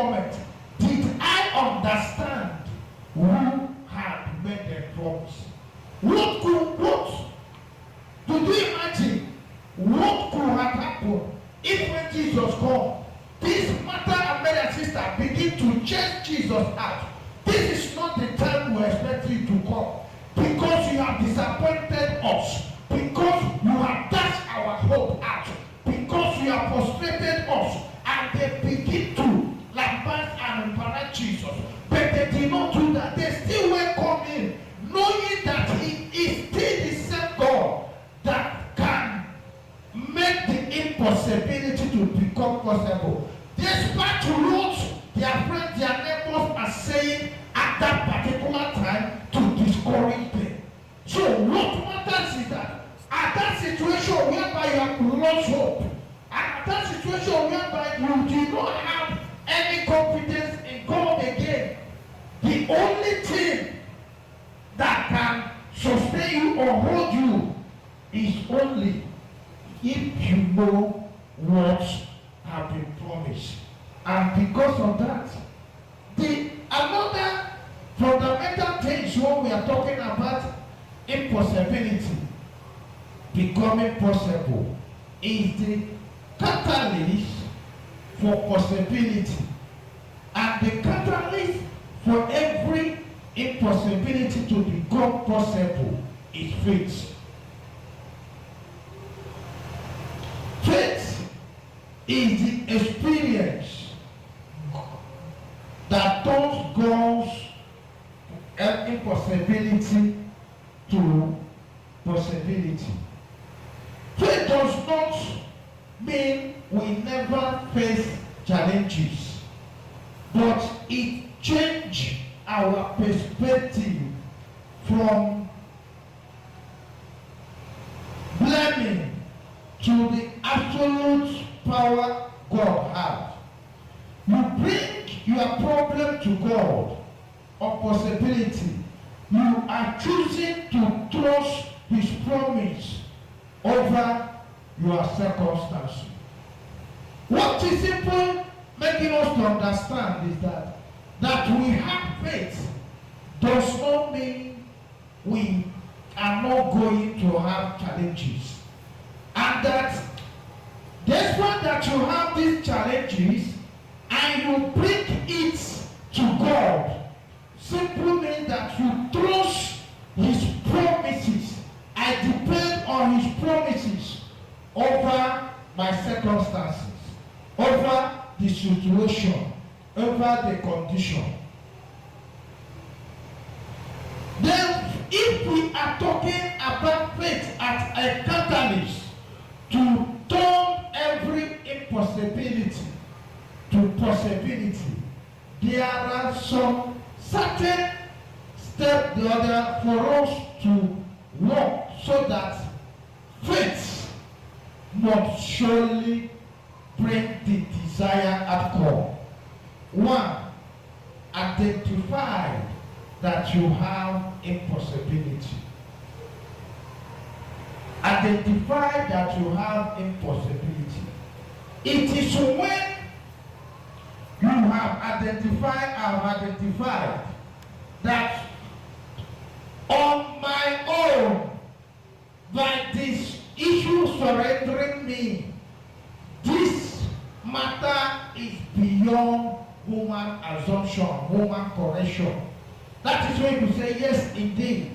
moment did I understand who had made the promise. What do you imagine what could have happened if when Jesus came, this mother and mother and sister begin to chase Jesus out? This is not the time we expect you to come, because you have disappointed us, because you have dashed our hope out, because you have frustrated us. And they begin to lament and embarrass Jesus, but they did not do that. They still welcome him, knowing that he is still the same God that can make the impossibility to become possible. Despite what their friends, their neighbors are saying at that particular time to discourage them. So what matters is that at that situation whereby you have lost hope, at that situation whereby you do not have any confidence in God again, the only thing that can sustain you or hold you is only if you know what have been promised. And because of that, another fundamental things when we are talking about impossibility becoming possible is the catalyst for possibility. And the catalyst for every impossibility to become possible is faith. Faith is the experience that turns God's impossibility to possibility. Faith does not mean we never face challenges, but it changes our perspective from blaming to the absolute power God has. You bring your problem to God or possibility. You are choosing to trust his promise over your circumstances. What is simple making us to understand is that we have faith does not mean we are not going to have challenges. And that despite that you have these challenges and you bring it to God, simply means that you trust his promises. I depend on his promises over my circumstances, over the situation, over the condition. Then, if we are talking about faith as a catalyst to turn every impossibility to possibility, there are some certain steps for us to walk so that faith must surely bring the desired outcome. One, identify that you have impossibility. Identify that you have impossibility. It is when you have identified that on my own, by this issue surrendering me, this matter is beyond human assumption, human correction. That is when you say, yes, indeed,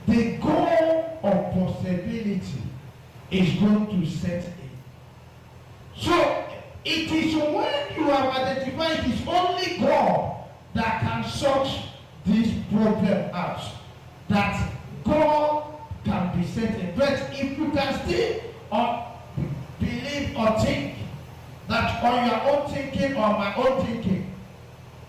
the goal of possibility is going to set in. So, it is when you have identified it is only God that can sort this problem out, that God can be set in. But if you can still believe or think that on your own thinking or my own thinking,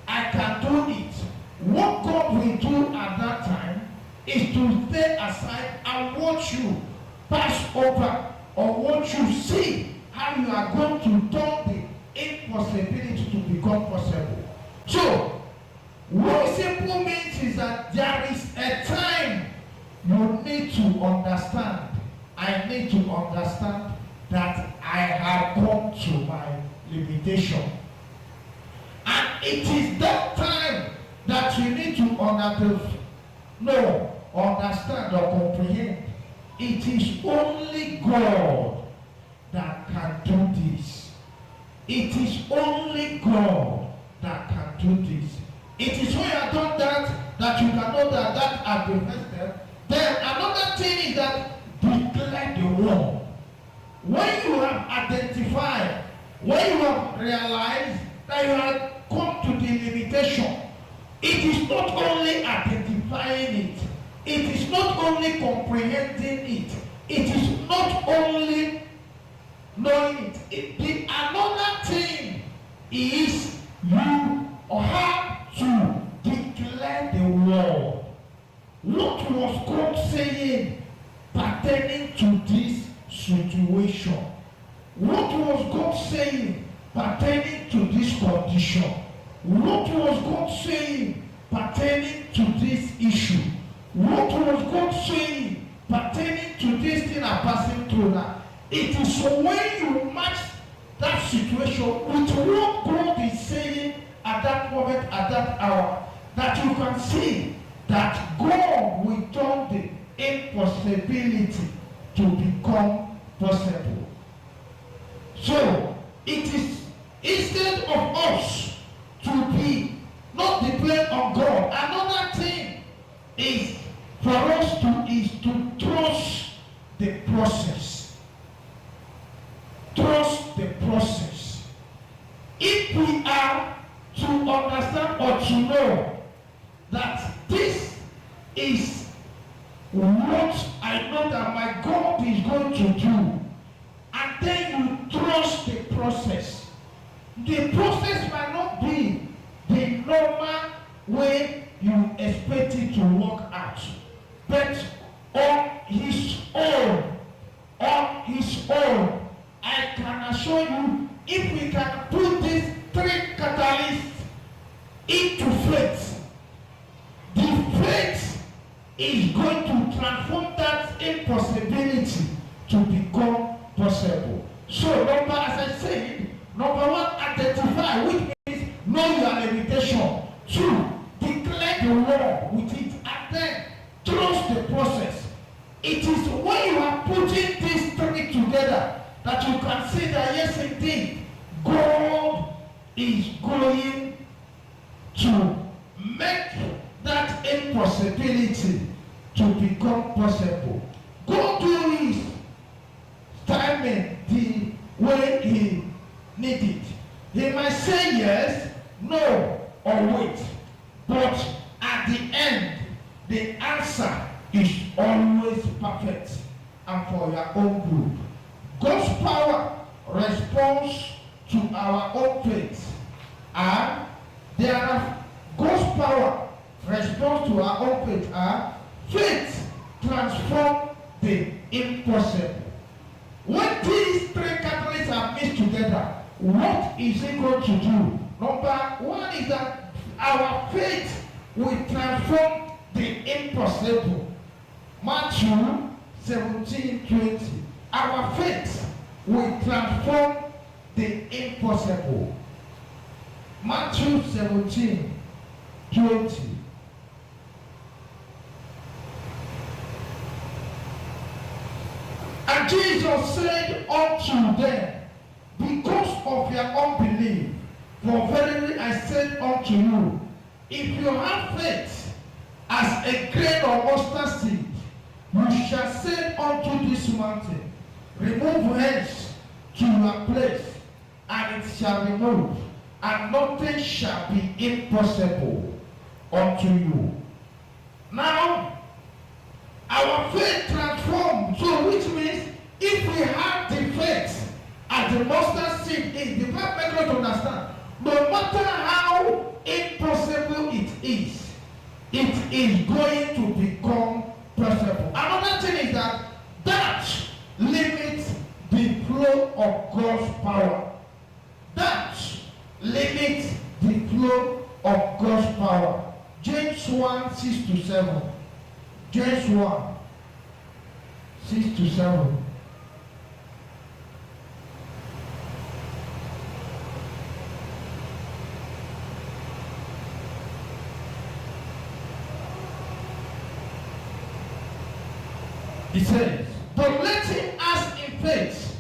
I can do it, what God will do at that time is to stay aside and watch you pass over or watch you see how you are going to turn the impossibility to become possible. So, what simple means is that there is a time you need to understand. I need to understand that I have come to my limitation. And it is that time that you need to understand or comprehend. It is only God that can do this. It is only God that can do this. It is when you have done that you can know that has been vested. Then another thing is that declare the word. When you have identified, when you have realized that you have come to the limitation, it is not only identifying it, it is not only comprehending it, it is not only knowing it. The another thing is you have to declare the word. What was God saying pertaining to this situation? What was God saying pertaining to this condition? What was God saying pertaining to this issue? What was God saying pertaining to this thing I'm passing through now? It is when you match that situation with what God is saying at that moment, at that hour, that you can see that God will turn the impossibility to become possible. So, it is instead of us to be not depend on God, another thing is for us to trust the process. Trust the process. If we are to understand or to know that this is what I know that my God is going to do, and then you trust the process. The process might not be the normal way you expect it to work out, but on his own, I can assure you, if we can put these three catalysts into faith, the faith is going to transform that impossibility to become possible. So, as I said, number one, identify, which means know your limitation. Two, declare the word with it, and then trust the process. It is when you are putting these three together that you can see that yes, indeed, God is going to make that impossibility to become possible. God do his timing the way he needs it. He might say yes, no, or wait. But at the end, the answer is always perfect and for your own good. God's power responds to our own faith. And God's power responds to our own faith. And faith transforms the impossible. When these three catalysts are mixed together, what is it going to do? Number one is that our faith will transform the impossible. Matthew 17:20. Our faith will transform the impossible. Matthew 17:20. And Jesus said unto them, because of your unbelief, for verily I said unto you, if you have faith as a grain of mustard seed, you shall say unto this mountain, remove hence to your place, and it shall remove, and nothing shall be impossible unto you. Now, our faith transforms, so which means if we have the faith as the mustard seed is, the Bible makes us understand, no matter how impossible it is going to become possible. Another thing is that limits the flow of God's power. That limits the flow of God's power. James 1:6-7. James 1:6-7. He says, but let him ask in faith,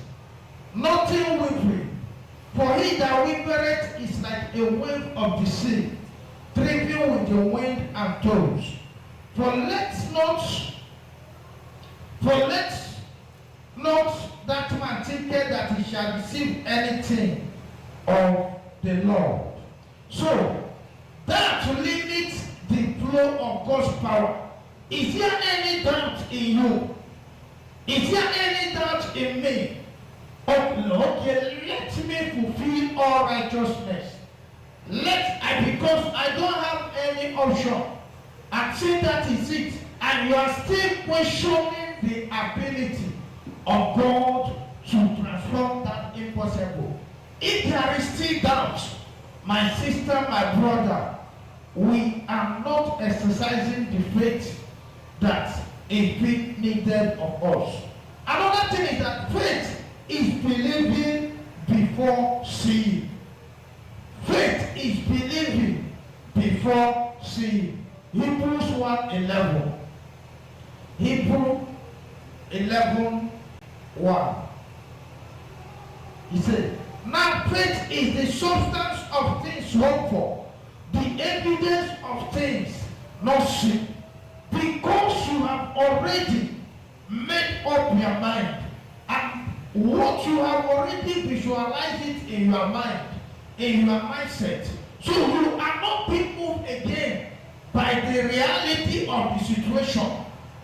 nothing wavering. For he that wavereth is like a wave of the sea, driven with the wind and tossed. For let not that man think that he shall receive anything of the Lord. So that limits the flow of God's power. Is there any doubt in you? Is there any doubt in me? Oh Lord, let me fulfill all righteousness. Because I don't have any option. And say that is it. And you are still questioning the ability of God to transform that impossible. If there is still doubt, my sister, my brother, we are not exercising the faith that is being needed of us. Another thing is that faith is believing before seeing. Faith is believing before seeing. Hebrews 1:11. Hebrews 11:1. He said, now faith is the substance of things hoped for, the evidence of things not seen. Because you have already made up your mind, and what you have already visualized it in your mind, in your mindset, so you are not being moved again by the reality of the situation,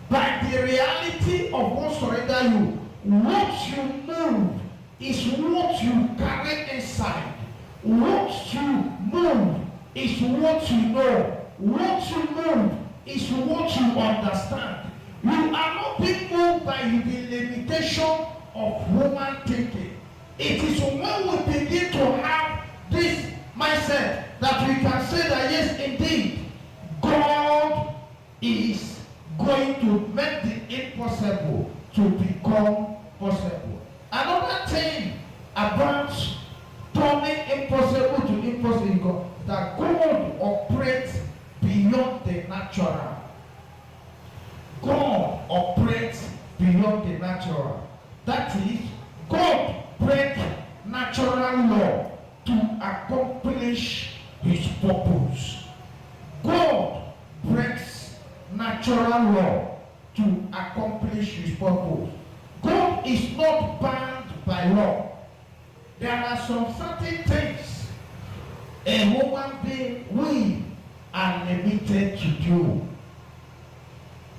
by the reality of whatsoever you. What you move is what you carry inside. What you move is what you know. What you move is what you understand. You are not being moved by the limitation of human thinking. It is when we begin to have this mindset that we can say that yes, indeed, God is going to make the impossible to become possible. Another thing about turning impossible to impossible is that God operates beyond the natural. God operates beyond the natural. That is, God breaks natural law to accomplish his purpose. God breaks natural law to accomplish his purpose. God is not bound by law. There are some certain things a human being we are limited to do.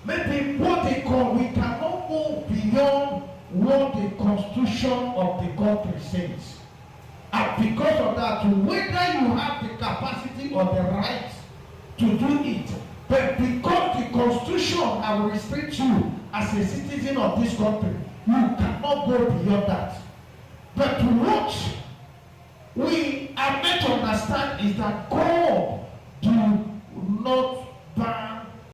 Maybe what they call, we cannot move beyond what the constitution of the country says. And because of that, whether you have the capacity or the right to do it, but because the constitution has restricted you as a citizen of this country, you cannot go beyond that. But what we are meant to understand is that God do not bind